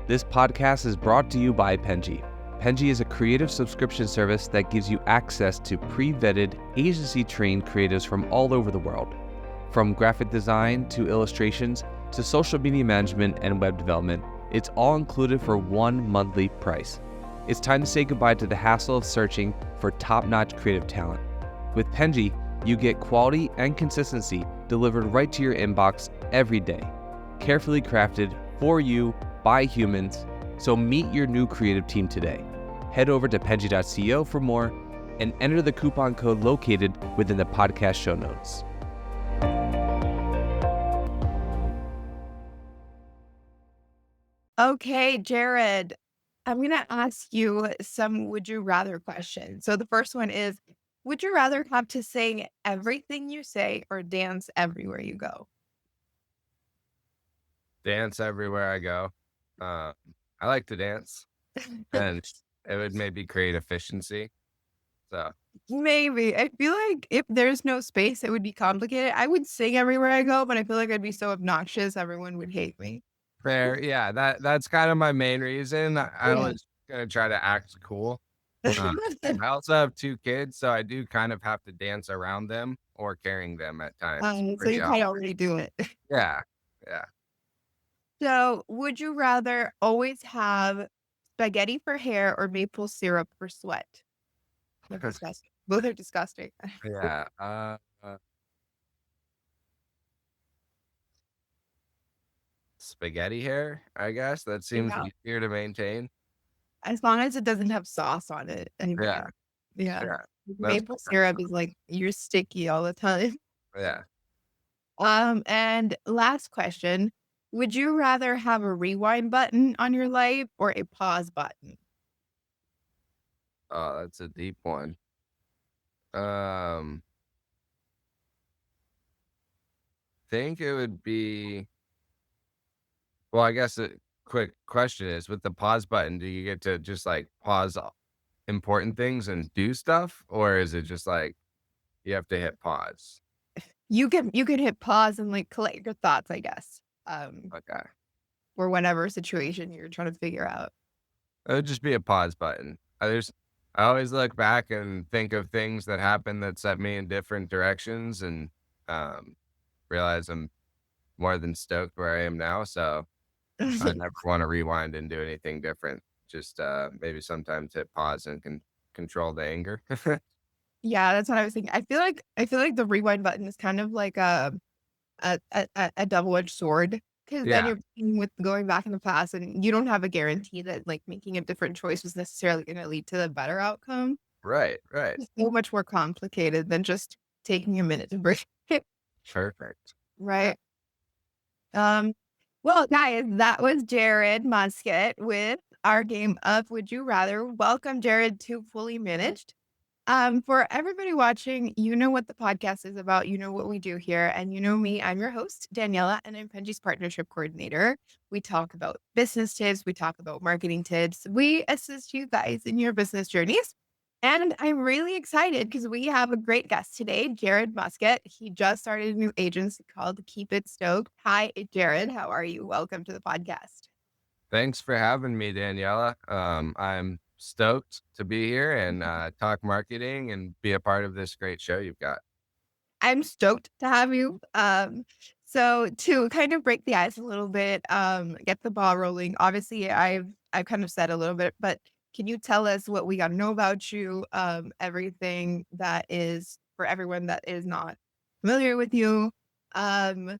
This podcast is brought to you by Penji. Penji is a creative subscription service that gives you access to pre-vetted, agency-trained creatives from all over the world. From graphic design to illustrations to social media management and web development, it's all included for one monthly price. It's time to say goodbye to the hassle of searching for top-notch creative talent. With Penji, you get quality and consistency delivered right to your inbox every day, carefully crafted for you by humans. So meet your new creative team today. Head over to penji.co for more and enter the coupon code located within the podcast show notes. Okay, Jared, I'm going to ask you some would you rather questions. So the first one is, would you rather have to sing everything you say or dance everywhere you go? Dance everywhere I go. I like to dance, and it would maybe create efficiency. So Maybe. I feel like if there's no space, it would be complicated. I would sing everywhere I go, but I feel like I'd be so obnoxious, everyone would hate me. fair, yeah. That's kind of my main reason. I Yeah. was gonna try to act cool. I also have two kids, so I do kind of have to dance around them or carrying them at times. So Pretty you often. kind of already do it. Yeah, yeah. So would you rather always have spaghetti for hair or maple syrup for sweat? That's disgusting. Both are disgusting. Yeah. Spaghetti hair, I guess. That seems Yeah. easier to maintain. As long as it doesn't have sauce on it. Yeah, Anyway. Yeah. yeah. That's Maple syrup is like you're sticky all the time. yeah. And last question. Would you rather have a rewind button on your life or a pause button? Oh, that's a deep one. Um, think it would be well, I guess a quick question is with the pause button, do you get to just like pause important things and do stuff, or is it just like you have to hit pause? You can hit pause and like collect your thoughts, I guess. Okay. For whatever situation you're trying to figure out. It would just be a pause button. I always look back and think of things that happened that set me in different directions and um realize I'm more than stoked where I am now. So I never want to rewind and do anything different. Just maybe sometimes hit pause and can control the anger. Yeah, that's what I was thinking. I feel like the rewind button is kind of like a double-edged sword because then Yeah, you're playing with going back in the past and you don't have a guarantee that like making a different choice was necessarily going to lead to the better outcome. right, right. It's so much more complicated than just taking a minute to break it, Perfect. right? Um, well, guys, that was Jared Muscat with our game of Would You Rather. Welcome, Jared, to Fully Managed. For everybody watching, you know what the podcast is about. You know what we do here. And you know me, I'm your host, Daniela, and I'm Penji's partnership coordinator. We talk about business tips. We talk about marketing tips. We assist you guys in your business journeys. And I'm really excited because we have a great guest today, Jared Muscat. He just started a new agency called It Stoked. Hi, Jared. How are you? Welcome to the podcast. Thanks for having me, Daniela. I'm stoked to be here and talk marketing and be a part of this great show you've got. I'm stoked to have you. So to kind of break the ice a little bit, get the ball rolling. Obviously, I've kind of said a little bit, but can you tell us what we got to know about you? Everything that is for everyone that is not familiar with you. Um,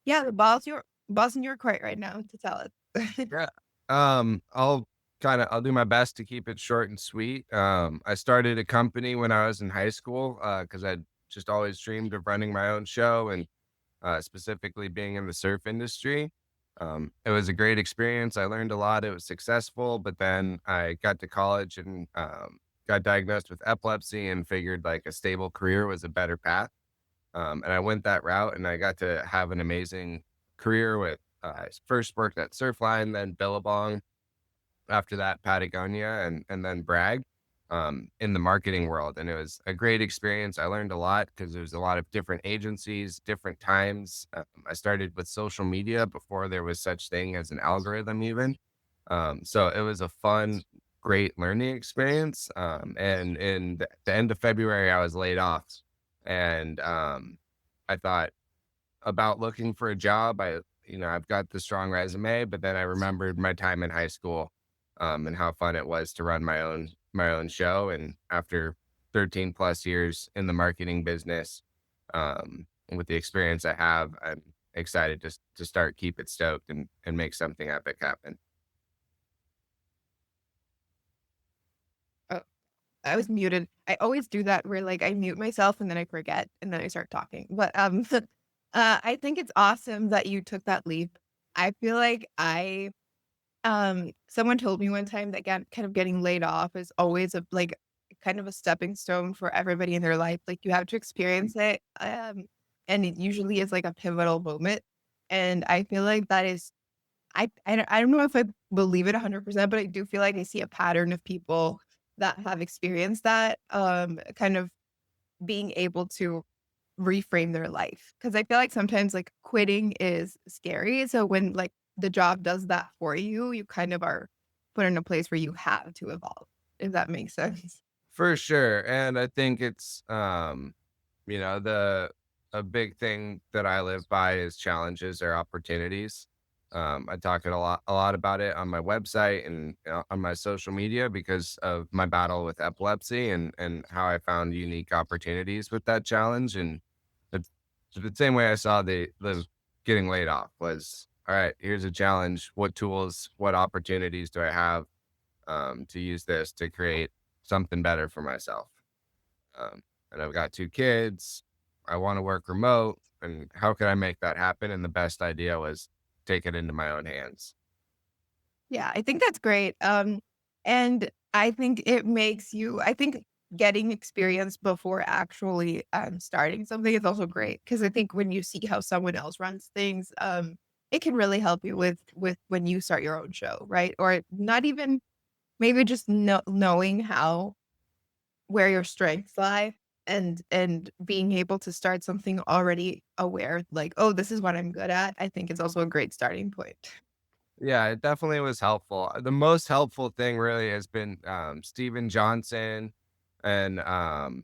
yeah, the ball's in your court right now to tell us. Yeah. I'll do my best to keep it short and sweet. I started a company when I was in high school because I'd just always dreamed of running my own show and specifically being in the surf industry. It was a great experience. I learned a lot. It was successful, but then I got to college and got diagnosed with epilepsy and figured like a stable career was a better path. And I went that route and I got to have an amazing career with I first worked at Surfline, then Billabong, after that Patagonia, and then Bragg in the marketing world. And it was a great experience. I learned a lot because there was a lot of different agencies, different times. I started with social media before there was such thing as an algorithm even. So it was a fun, great learning experience. And in the end of February, I was laid off, and I thought about looking for a job. I've got the strong resume, but then I remembered my time in high school, and how fun it was to run my own show. And after 13 plus years in the marketing business, and with the experience I have, I'm excited to start Keep It Stoked and make something epic happen. Oh, I was muted. I always do that where like I mute myself and then I forget and then I start talking. But I think it's awesome that you took that leap. I feel like someone told me one time that kind of getting laid off is always a like kind of a stepping stone for everybody in their life. Like you have to experience it. And it usually is like a pivotal moment. And I feel like that is I don't know if I believe it 100%, but I do feel like I see a pattern of people that have experienced that, kind of being able to reframe their life. Because I feel like sometimes, like, quitting is scary, so when, like, the job does that for you, you kind of are put in a place where you have to evolve, if that makes sense. For sure. And I think it's, the a big thing that I live by is challenges or opportunities. I talk a lot about it on my website and on my social media because of my battle with epilepsy and how I found unique opportunities with that challenge. And it's the same way I saw the getting laid off was, all right, here's a challenge. What tools, what opportunities do I have to use this to create something better for myself? And I've got 2 kids. I want to work remote. And how could I make that happen? And the best idea was take it into my own hands. Yeah, I think that's great. And I think it makes you I think getting experience before actually, starting something is also great because I think when you see how someone else runs things, it can really help you with when you start your own show, right? Or not even maybe just knowing how where your strengths lie and being able to start something already aware, like, "Oh, this is what I'm good at," I think is also a great starting point. Yeah, it definitely was helpful. The most helpful thing really has been Steven Johnson and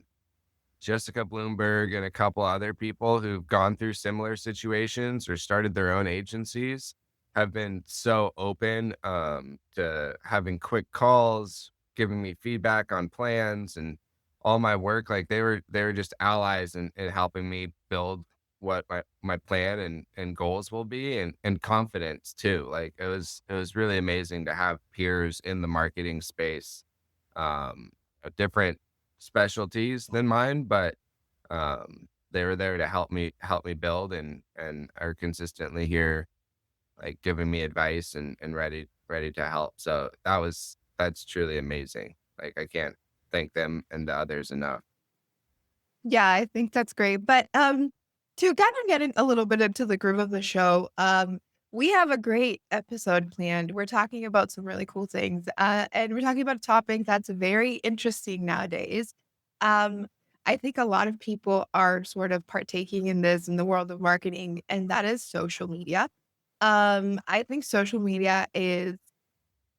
Jessica Bloomberg and a couple other people who've gone through similar situations or started their own agencies have been so open to having quick calls, giving me feedback on plans and all my work. Like they were just allies in helping me build what my plan and goals will be and confidence too. Like it was really amazing to have peers in the marketing space, different specialties than mine, but they were there to help me build and are consistently here, like giving me advice and ready to help. So that's truly amazing. Like I can't thank them and the others enough. Yeah, I think that's great. But to kind of get in a little bit into the groove of the show, we have a great episode planned. We're talking about some really cool things, and we're talking about a topic that's very interesting nowadays. Um, I think a lot of people are sort of partaking in this in the world of marketing, and that is social media. I think social media is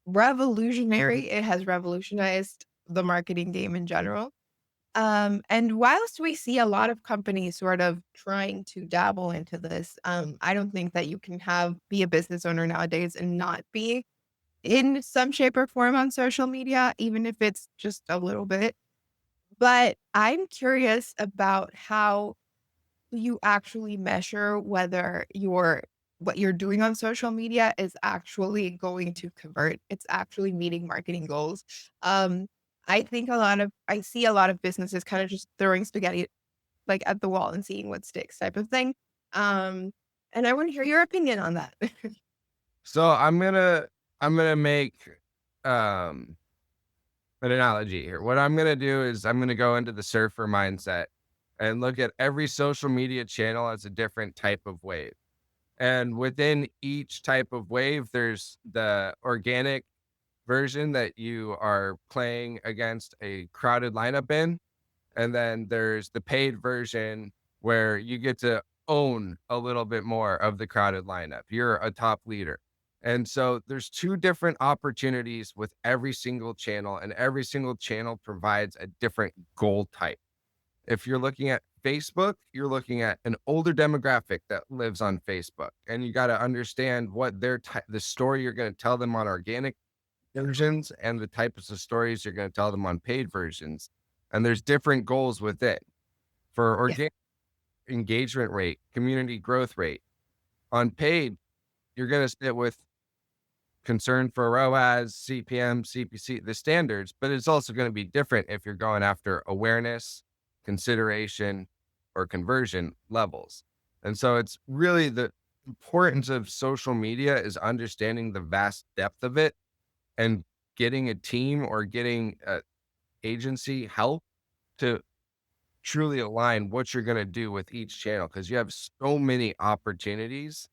revolutionary. It has revolutionized the marketing game in general. And whilst we see a lot of companies sort of trying to dabble into this, I don't think that you can be a business owner nowadays and not be in some shape or form on social media, even if it's just a little bit. But I'm curious about how you actually measure whether what you're doing on social media is actually going to convert. It's actually meeting marketing goals. Um, I see a lot of businesses kind of just throwing spaghetti like at the wall and seeing what sticks type of thing. Um, and I want to hear your opinion on that. So I'm gonna make um an analogy here. What I'm gonna do is I'm gonna go into the surfer mindset and look at every social media channel as a different type of wave. And within each type of wave, there's the organic version that you are playing against a crowded lineup in. And then there's the paid version where you get to own a little bit more of the crowded lineup. You're a top leader. And so there's two different opportunities with every single channel, and every single channel provides a different goal type. If you're looking at Facebook, you're looking at an older demographic that lives on Facebook, and you got to understand what the story you're going to tell them on organic versions and the types of stories you're going to tell them on paid versions. And there's different goals with it. For Yeah. organic, engagement rate, community growth rate. On paid, you're going to sit with concern for ROAS, CPM, CPC, the standards, but it's also going to be different if you're going after awareness, consideration, or conversion levels. And so it's really the importance of social media is understanding the vast depth of it and getting a team or getting a agency help to truly align what you're going to do with each channel, because you have so many opportunities,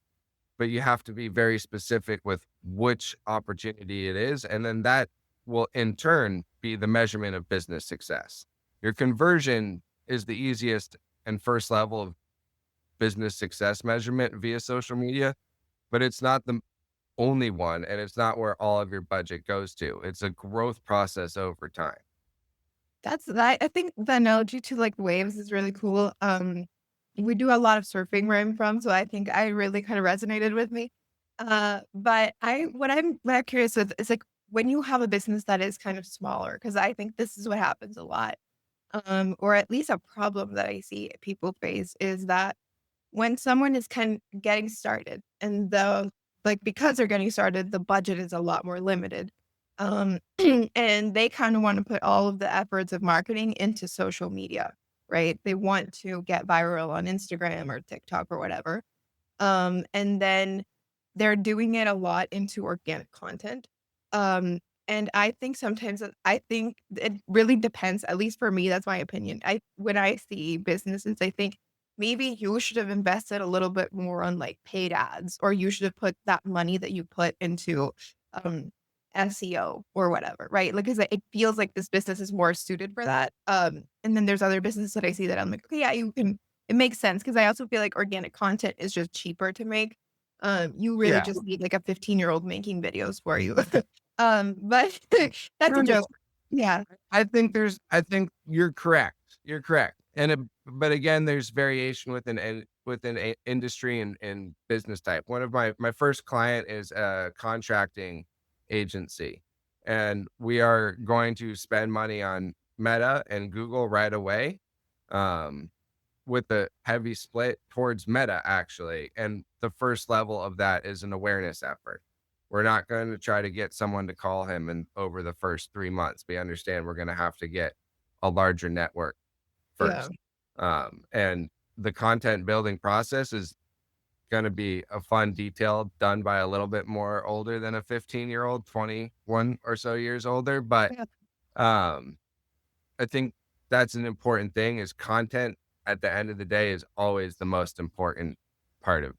but you have to be very specific with which opportunity it is. And then that will in turn be the measurement of business success. Your conversion is the easiest and first level of business success measurement via social media, but it's not the only one. And it's not where all of your budget goes to. It's a growth process over time. That's that. I think the analogy to like waves is really cool. We do a lot of surfing where I'm from, so I think I really kind of resonated with me. But what I'm curious with is like when you have a business that is kind of smaller, because I think this is what happens a lot. Or at least a problem that I see people face is that when someone is kind of getting started and because they're getting started, the budget is a lot more limited. Um, and they kind of want to put all of the efforts of marketing into social media, right? They want to get viral on Instagram or TikTok or whatever. And then they're doing it a lot into organic content. Um, and I think sometimes I think it really depends, at least for me, that's my opinion. When I see businesses, I think maybe you should have invested a little bit more on like paid ads, or you should have put that money that you put into um SEO or whatever, right? Like, cause it feels like this business is more suited for that. And then there's other businesses that I see that I'm like, okay, yeah, it makes sense, because I also feel like organic content is just cheaper to make. You really Yeah. just need like a 15-year-old making videos for you. But that's a No, joke. Yeah. I think you're correct. You're correct. But again, there's variation within a industry and business type. One of my first client is a contracting agency, and we are going to spend money on Meta and Google right away. Um, with a heavy split towards Meta, actually. And the first level of that is an awareness effort. We're not going to try to get someone to call him and over the first 3 months. We understand we're going to have to get a larger network Yeah. first. And the content building process is going to be a fun detail done by a little bit more older than a 15-year-old, 21 or so years older. But Yeah. um, I think that's an important thing, is content at the end of the day is always the most important part of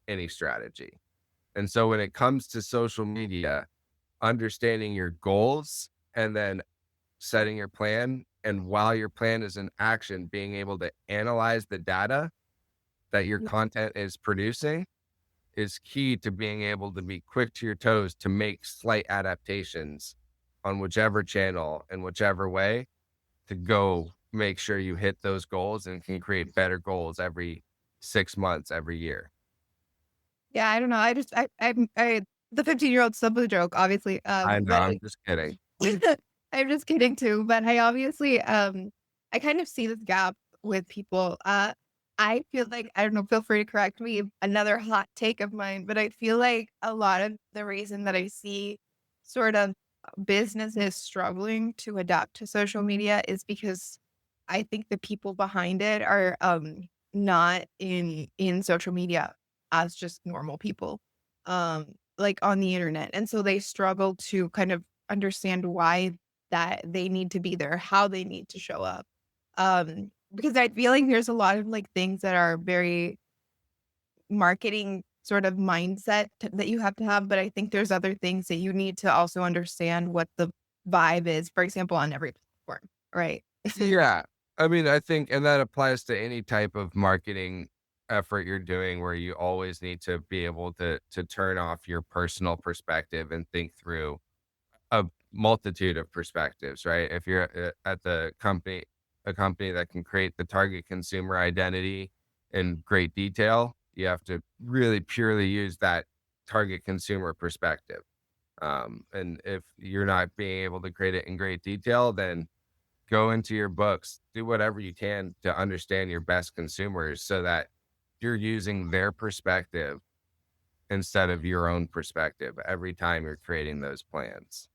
any strategy. And so when it comes to social media, understanding your goals and then setting your plan, and while your plan is in action, being able to analyze the data that your Yeah. content is producing is key to being able to be quick to your toes to make slight adaptations on whichever channel and whichever way to go make sure you hit those goals and can create better goals every 6 months, every year. Yeah, I don't know. I the 15-year-old sibling joke, obviously. I know, But I'm just kidding. I'm just kidding too. But I obviously, I kind of see this gap with people. I feel like, I don't know, feel free to correct me, another hot take of mine, but I feel like a lot of the reason that I see sort of businesses struggling to adapt to social media is because I think the people behind it are not in social media as just normal people, like on the internet. And so they struggle to kind of understand why that they need to be there, how they need to show up. Because I feel like there's a lot of like things that are very marketing sort of mindset that you have to have. But I think there's other things that you need to also understand what the vibe is, for example, on every platform, right? Yeah. I mean, I think, and that applies to any type of marketing effort you're doing where you always need to be able to turn off your personal perspective and think through a multitude of perspectives, right? If you're at a company that can create the target consumer identity in great detail, you have to really purely use that target consumer perspective. And if you're not being able to create it in great detail, then go into your books, do whatever you can to understand your best consumers so that you're using their perspective instead of your own perspective every time you're creating those plans.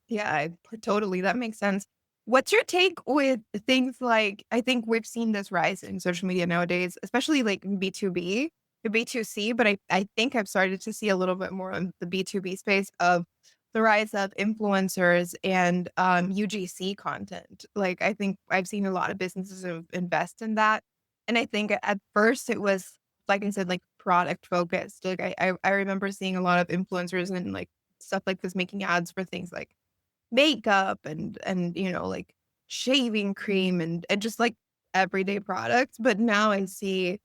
Yeah, totally. That makes sense. What's your take with things like, I think we've seen this rise in social media nowadays, especially like B2B, the B2C, but I think I've started to see a little bit more on the B2B space of the rise of influencers and UGC content. Like, I think I've seen a lot of businesses invest in that. And I think at first it was, like I said, like product focused. Like, I remember seeing a lot of influencers and like stuff like this making ads for things like makeup and like shaving cream and just like everyday products. But now I see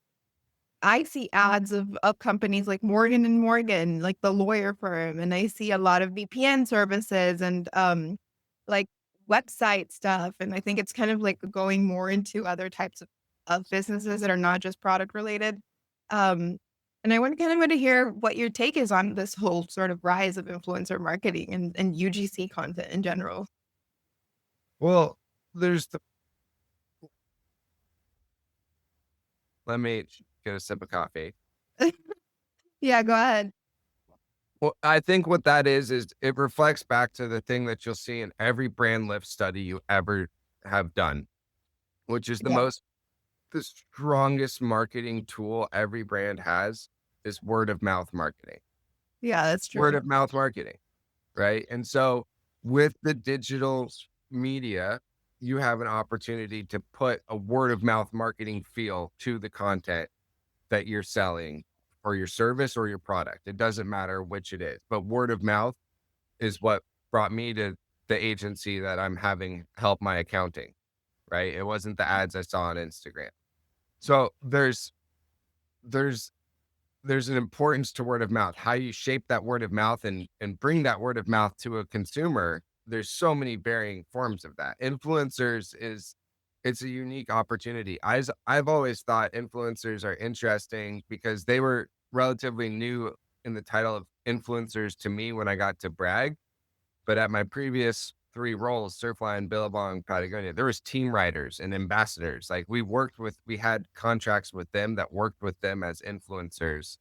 ads of companies like Morgan and Morgan, like the lawyer firm, and I see a lot of VPN services and like website stuff. And I think it's kind of like going more into other types of businesses that are not just product related. Um and I want to hear what your take is on this whole sort of rise of influencer marketing and UGC content in general. Well, there's the let me get a sip of coffee. Yeah, go ahead. Well, I think what that is it reflects back to the thing that you'll see in every brand lift study you ever have done, which is Yeah. the strongest marketing tool every brand has is word of mouth marketing. Yeah, that's Word true. of mouth marketing, right? And so with the digital media, you have an opportunity to put a word of mouth marketing feel to the content that you're selling or your service or your product. It doesn't matter which it is, but word of mouth is what brought me to the agency that I'm having help my accounting, right? It wasn't the ads I saw on Instagram. So there's there's an importance to word of mouth, how you shape that word of mouth and bring that word of mouth to a consumer. There's so many varying forms of that. Influencers is it's a unique opportunity. I've always thought influencers are interesting because they were relatively new in the title of influencers to me when I got to brag. But at my previous three roles, Surfline, Billabong, Patagonia, there was team writers and ambassadors. Like we had contracts with them that worked with them as influencers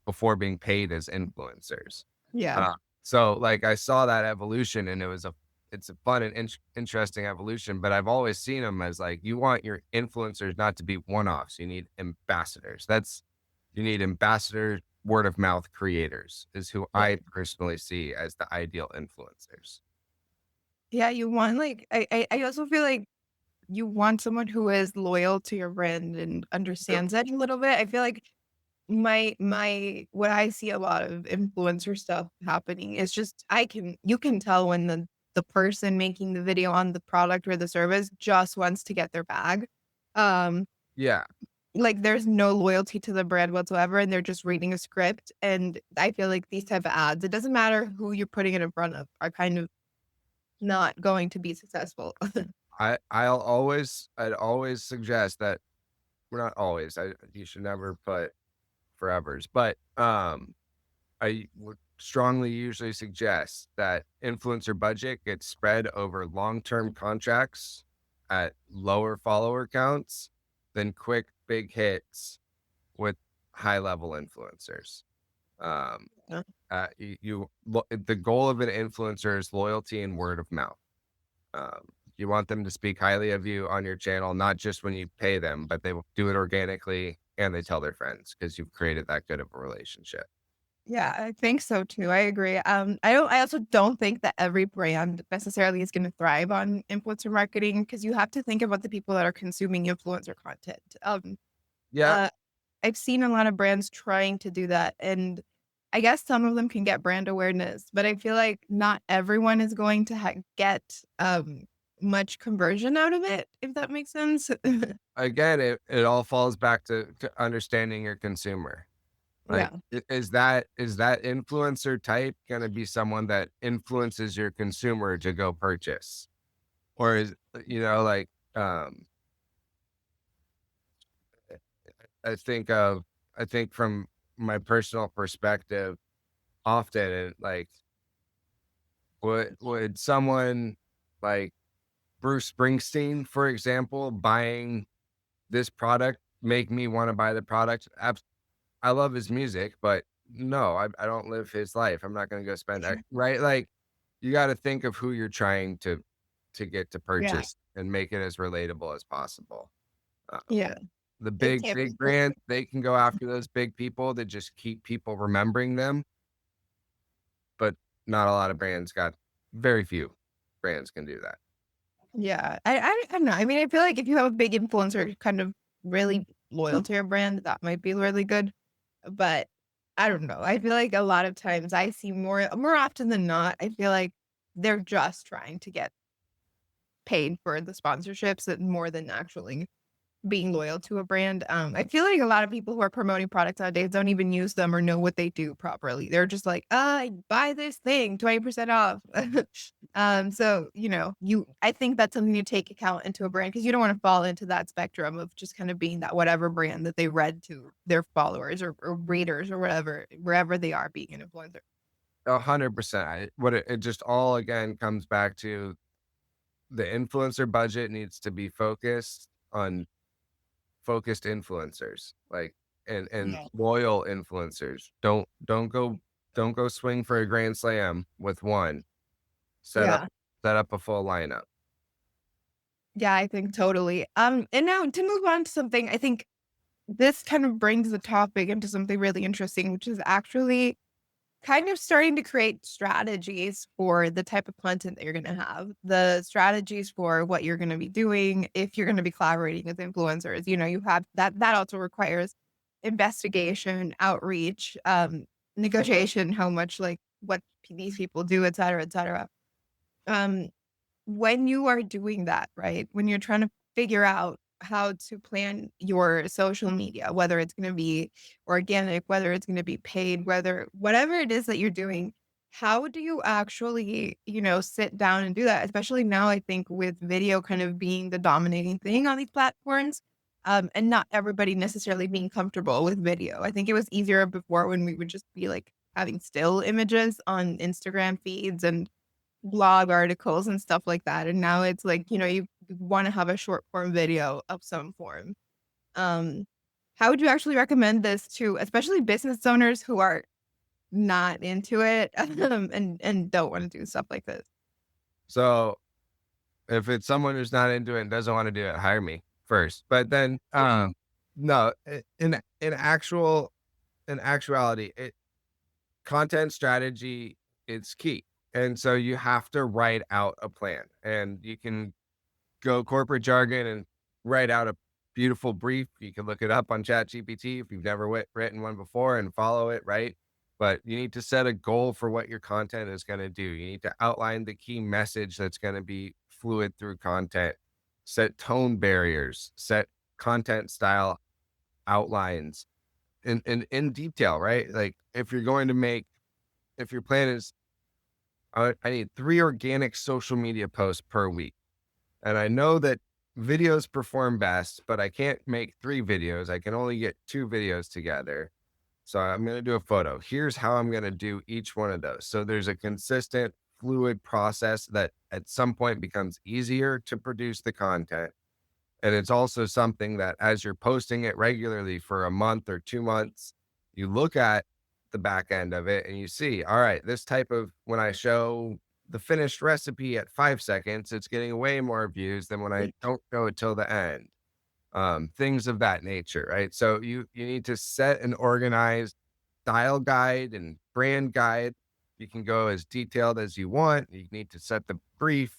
before being paid as influencers. Yeah. Uh, so like I saw that evolution and it's a fun and interesting evolution, but I've always seen them as like, you want your influencers not to be one-offs. You need ambassadors. You need ambassador word of mouth creators is who I personally see as the ideal influencers. Yeah, you want like I also feel like you want someone who is loyal to your brand and Yep. understands that a little bit. I feel like my what I see a lot of influencer stuff happening is just you can tell when the person making the video on the product or the service just wants to get their bag. Um Yeah. like there's no loyalty to the brand whatsoever and they're just reading a script. And I feel like these type of ads, it doesn't matter who you're putting it in front of, are kind of not going to be successful. I'd always suggest that we're not always, you should never put forevers, but, I would strongly usually suggest that influencer budget gets spread over long-term contracts at lower follower counts than quick big hits with high level influencers. Um, Yeah. the goal of an influencer is loyalty and word of mouth. Um, you want them to speak highly of you on your channel, not just when you pay them, but they will do it organically and they tell their friends because you've created that good of a relationship. Yeah, I think so too. I agree. I also don't think that every brand necessarily is going to thrive on influencer marketing because you have to think about the people that are consuming influencer content. Yeah. Uh, I've seen a lot of brands trying to do that, and I guess some of them can get brand awareness, but I feel like not everyone is going to get much conversion out of it, if that makes sense. Again, it all falls back to understanding your consumer. Like, Yeah. is that influencer type gonna be someone that influences your consumer to go purchase? Or is, like, I think of I think from my personal perspective, often, like, would someone like Bruce Springsteen, for example, buying this product make me want to buy the product? I love his music, but no, I don't live his life. I'm not going to go spend that, right? Like, you got to think of who you're trying to get to Yeah. purchase and make it as relatable as possible. Uh, Yeah. the It big can't be big brands, they can go after those big people that just keep people remembering them, but not a lot of brands got very few brands can do that. Yeah. I don't know. I mean, I feel like if you have a big influencer kind of really loyal to your brand, that might be really good. But I don't know. I feel like a lot of times I see more often than not, I feel like they're just trying to get paid for the sponsorships more than actually being loyal to a brand. I feel like a lot of people who are promoting products nowadays don't even use them or know what they do properly. They're just like, buy this thing, 20% off. So, I think that's something you take account into a brand because you don't want to fall into that spectrum of just kind of being that whatever brand that they read to their followers or readers or whatever, wherever they are being an influencer. 100%. It just all again comes back to the influencer budget needs to be focused on focused influencers, like, and Yeah. loyal influencers. Don't go swing for a grand slam with one. Set up Yeah. set up a full lineup. Yeah, I think totally. And now to move on to something, I think this kind of brings the topic into something really interesting, which is actually kind of starting to create strategies for the type of content that you're going to have, the strategies for what you're going to be doing if you're going to be collaborating with influencers. You have that also requires investigation, outreach, negotiation, how much like what these people do, et cetera, et cetera. Um, when you are doing that, right? When you're trying to figure out how to plan your social media, whether it's going to be organic, whether it's going to be paid, whatever it is that you're doing, how do you actually, sit down and do that? Especially now, I think with video kind of being the dominating thing on these platforms. And not everybody necessarily being comfortable with video. I think it was easier before when we would just be like having still images on Instagram feeds and blog articles and stuff like that, and now it's like, you wanna have a short form video of some form. Um, how would you actually recommend this to especially business owners who are not into it, and don't wanna do stuff like this? So if it's someone who's not into it and doesn't want to do it, hire me first. But then, no, in actuality, content strategy is key, and so you have to write out a plan, and you can go corporate jargon and write out a beautiful brief. You can look it up on ChatGPT if you've never written one before and follow it, right? But you need to set a goal for what your content is going to do. You need to outline the key message that's going to be fluid through content, set tone barriers, set content style outlines in detail, right? Like, if your plan is, I need 3 organic social media posts per week. And I know that videos perform best, but I can't make 3 videos. I can only get 2 videos together. So I'm going to do a photo. Here's how I'm going to do each one of those. So there's a consistent, fluid process that at some point becomes easier to produce the content. And it's also something that as you're posting it regularly for a month or 2 months, you look at the back end of it and you see, all right, this type of, when I show the finished recipe at 5 seconds, it's getting way more views than when I don't show it till the end. Things of that nature, right? So you need to set an organized style guide and brand guide. You can go as detailed as you want. You need to set the brief.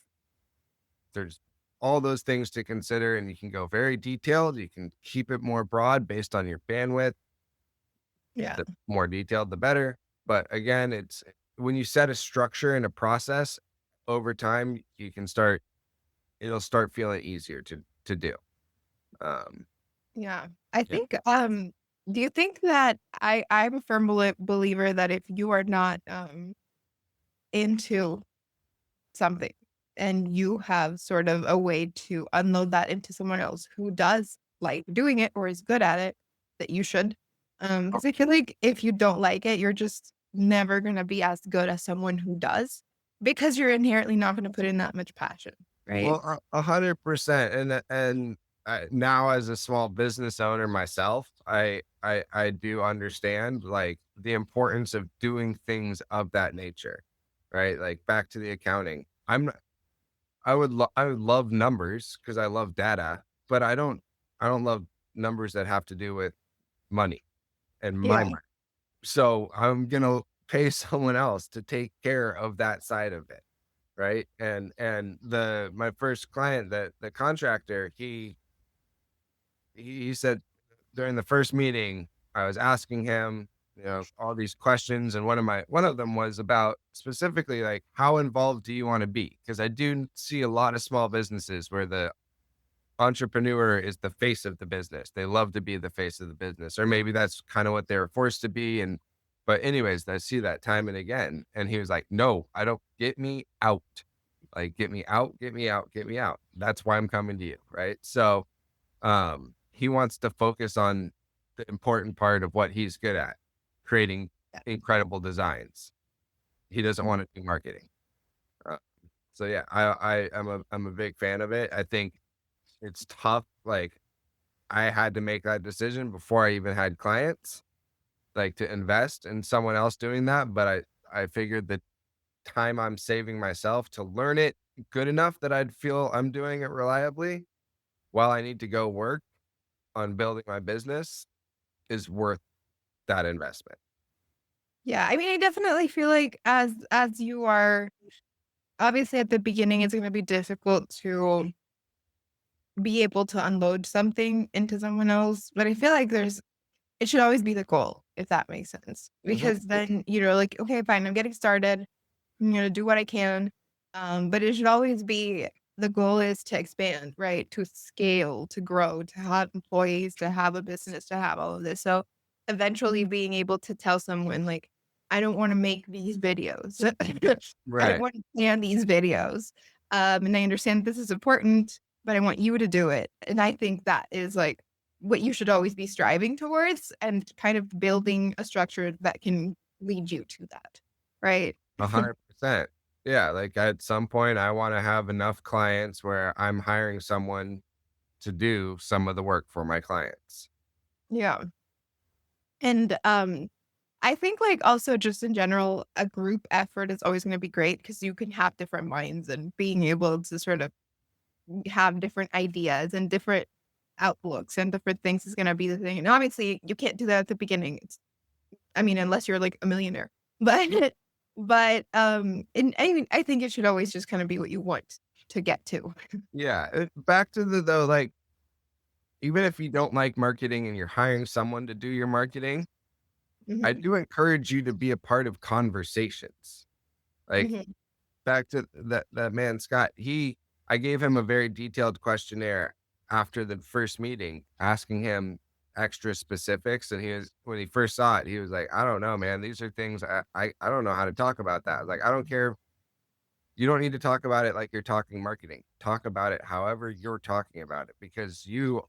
There's all those things to consider, and you can go very detailed. You can keep it more broad based on your bandwidth. Yeah. The more detailed, the better. But again, it's when you set a structure and a process over time, you can start it'll start feeling easier to do. Um, Yeah. I yeah. think, do you think that I'm a firm believer that if you are not into something and you have sort of a way to unload that into someone else who does like doing it or is good at it, that you should. Because I feel like if you don't like it, you're just never gonna be as good as someone who does because you're inherently not gonna put in that much passion, right? Well, 100%. And now as a small business owner myself, I do understand like the importance of doing things of that nature, right? Like back to the accounting. I would love numbers because I love data, but I don't love numbers that have to do with money and my Yeah. money. So I'm gonna pay someone else to take care of that side of it. Right. And the my first client, that the contractor, he said during the first meeting, I was asking him, all these questions. And one of them was about specifically like, how involved do you want to be? Because I do see a lot of small businesses where the entrepreneur is the face of the business. They love to be the face of the business, or maybe that's kind of what they were forced to be. But anyways, I see that time and again. And he was like, no, I don't, get me out. Like, get me out, get me out, get me out. That's why I'm coming to you. Right. So, he wants to focus on the important part of what he's good at, creating incredible designs. He doesn't want to do marketing. Uh, so yeah, I'm a big fan of it. I think it's tough. Like, I had to make that decision before I even had clients, like to invest in someone else doing that. But I figured the time I'm saving myself to learn it good enough that I'd feel I'm doing it reliably while I need to go work on building my business is worth that investment. Yeah. I mean, I definitely feel like as you are obviously at the beginning, it's gonna be difficult to be able to unload something into someone else. But I feel like it should always be the goal, if that makes sense. Mhm. Because then, like, okay, fine, I'm getting started. I'm gonna do what I can. But it should always be the goal is to expand, right? To scale, to grow, to have employees, to have a business, to have all of this. So eventually being able to tell someone like, I don't want to make these videos. I don't Right. want to plan these videos. And I understand this is important, but I want you to do it. And I think that is like what you should always be striving towards and kind of building a structure that can lead you to that. Right. 100%. Yeah. Like at some point, I want to have enough clients where I'm hiring someone to do some of the work for my clients. Yeah. And I think like also just in general, a group effort is always going to be great because you can have different minds and being able to sort of have different ideas and different outlooks and different things is going to be the thing. And obviously you can't do that at the beginning. I mean, unless you're like a millionaire, but, and I mean, I think it should always just kind of be what you want to get to. Yeah. Back to the though, like, even if you don't like marketing and you're hiring someone to do your marketing, I Mhm, do encourage you to be a part of conversations. Like, mhm. back to that man, Scott, I gave him a very detailed questionnaire after the first meeting, asking him extra specifics. And when he first saw it, he was like, I don't know, man. These are things I don't know how to talk about that. Like, I don't care. You don't need to talk about it like you're talking marketing. Talk about it however you're talking about it, because you've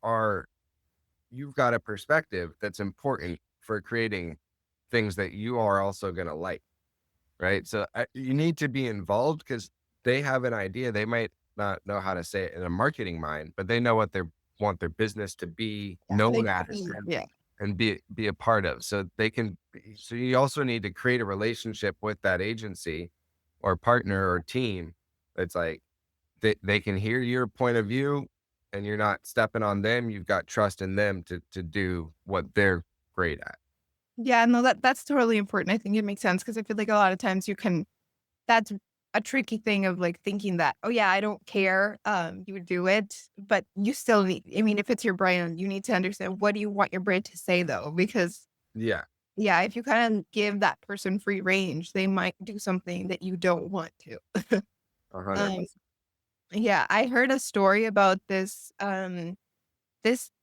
got a perspective that's important for creating things that you are also going to like. Right. So you need to be involved because they have an idea. They might not know how to say it in a marketing mind, but they know what they want their business to be Yeah, known like, as yeah. and be a part of. So they can, so you also need to create a relationship with that agency or partner or team. That's like, they can hear your point of view and you're not stepping on them. You've got trust in them to do what they're great at. Yeah, no, that's totally important. I think it makes sense because I feel like a lot of times that's a tricky thing of like thinking that, oh yeah, I don't care. You would do it, but you still need, I mean, if it's your brand, you need to understand what do you want your brand to say though? Because Yeah. yeah, if you kind of give that person free range, they might do something that you don't want to. Um, 100%. Yeah, I heard a story about this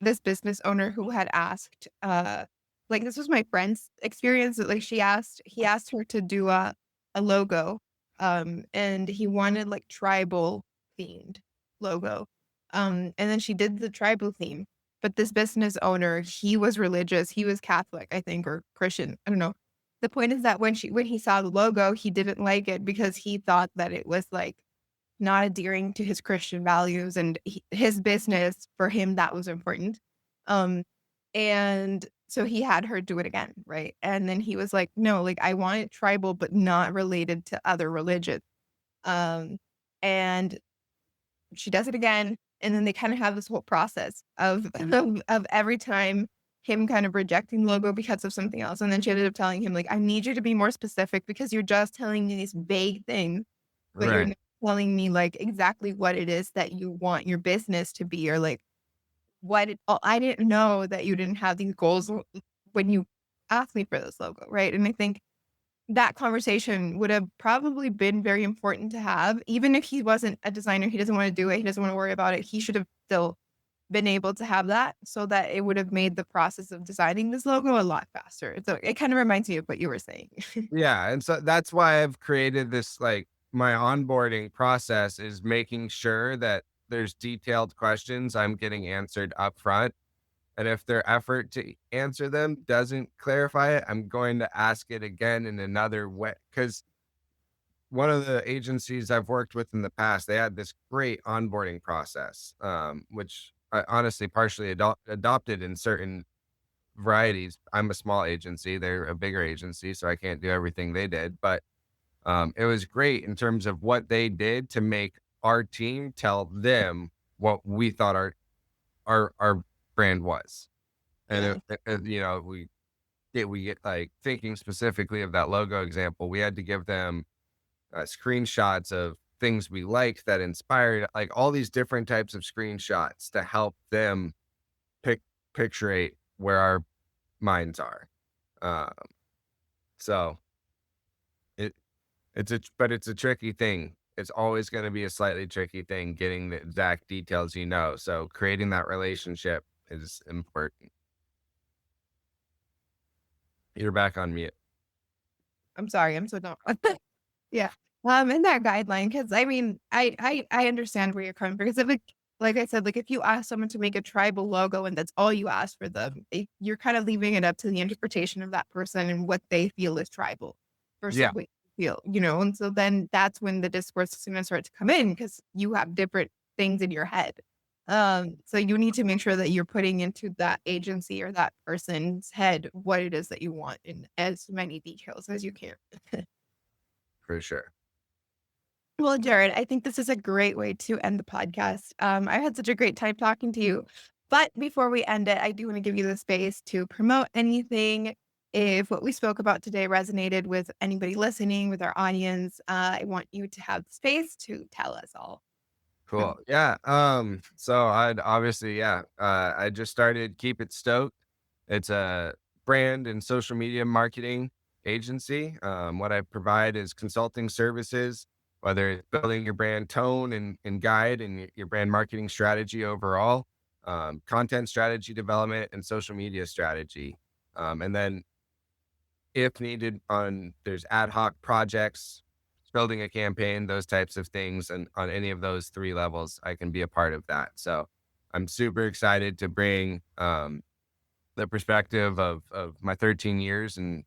business owner who had asked, like, this was my friend's experience, that, like, he asked her to do a logo, and he wanted, like, tribal themed logo, and then she did the tribal theme, but this business owner, he was religious, he was Catholic, I think, or Christian, I don't know. The point is that when he saw the logo, he didn't like it because he thought that it was, like, not adhering to his Christian values and his business. For him, that was important. Um, and so he had her do it again, right? And then he was like, "No, like I want it tribal, but not related to other religions." Um, and she does it again, and then they kind of have this whole process of of every time him kind of rejecting the logo because of something else, and then she ended up telling him like, "I need you to be more specific because you're just telling me these vague things, but you're Right. not telling me like exactly what it is that you want your business to be, or like I didn't know that you didn't have these goals when you asked me for this logo, right?" And I think that conversation would have probably been very important to have. Even if he wasn't a designer, he doesn't wanna do it, he doesn't wanna worry about it, he should have still been able to have that so that it would have made the process of designing this logo a lot faster. So it kinda reminds me of what you were saying. Yeah, and so that's why I've created this, like, my onboarding process is making sure that there's detailed questions I'm getting answered upfront, and if their effort to answer them doesn't clarify it, I'm going to ask it again in another way. Because one of the agencies I've worked with in the past, they had this great onboarding process, which I honestly partially adopted in certain varieties. I'm a small agency, they're a bigger agency, so I can't do everything they did, but it was great in terms of what they did to make our team tell them what we thought our brand was. And Yeah. we get like thinking specifically of that logo example. We had to give them screenshots of things we liked that inspired, like all these different types of screenshots to help them pic picturate where our minds are. Uh, so it it's a tricky thing. It's always going to be a slightly tricky thing getting the exact details, you know. So creating that relationship is important. You're back on mute. I'm sorry, I'm so dumb. Yeah. In that guideline, because I mean, I understand where you're coming from. Because if like I said, like if you ask someone to make a tribal logo and that's all you ask for them, you're kind of leaving it up to the interpretation of that person and what they feel is tribal versus Yeah, what you feel, you know. And so then that's when the discourse is going to start to come in because you have different things in your head. So you need to make sure that you're putting into that agency or that person's head what it is that you want in as many details as you can. for sure. Well, Jared, I think this is a great way to end the podcast. I had such a great time talking to you. But before we end it, I do want to give you the space to promote anything. If what we spoke about today resonated with anybody listening, with our audience, I want you to have the space to tell us all. Cool. Yeah. So I'd obviously, yeah. I just started Keep It Stoked. It's a brand and social media marketing agency. What I provide is consulting services, whether it's building your brand tone and guide and your brand marketing strategy overall, content strategy development, and social media strategy. And then if needed on there's ad hoc projects, building a campaign, those types of things, and on any of those three levels, I can be a part of that. So I'm super excited to bring the perspective of my 13 years in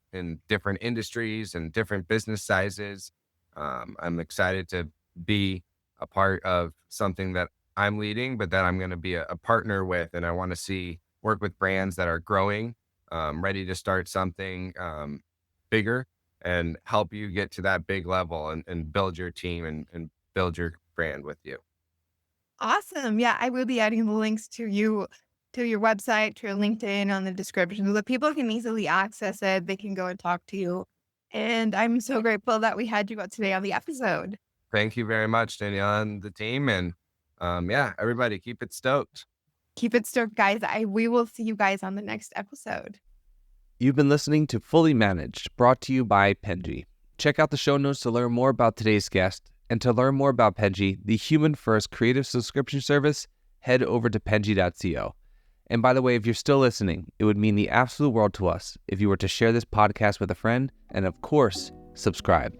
different industries and different business sizes. I'm excited to be a part of something that I'm leading, but that I'm going to be a partner with, and I want to see work with brands that are growing, ready to start something bigger, and help you get to that big level and build your team and build your brand with you. Awesome. Yeah, I will be adding the links to you, to your website, to your LinkedIn on the description so that people can easily access it. They can go and talk to you. And I'm so grateful that we had you out today on the episode. Thank you very much, Daniela and the team. And yeah, everybody keep it stoked. Keep it stoked, guys. We will see you guys on the next episode. You've been listening to Fully Managed, brought to you by Penji. Check out the show notes to learn more about today's guest And to learn more about Penji, the human-first creative subscription service, head over to penji.co. And by the way, if you're still listening, it would mean the absolute world to us if you were to share this podcast with a friend and, of course, subscribe.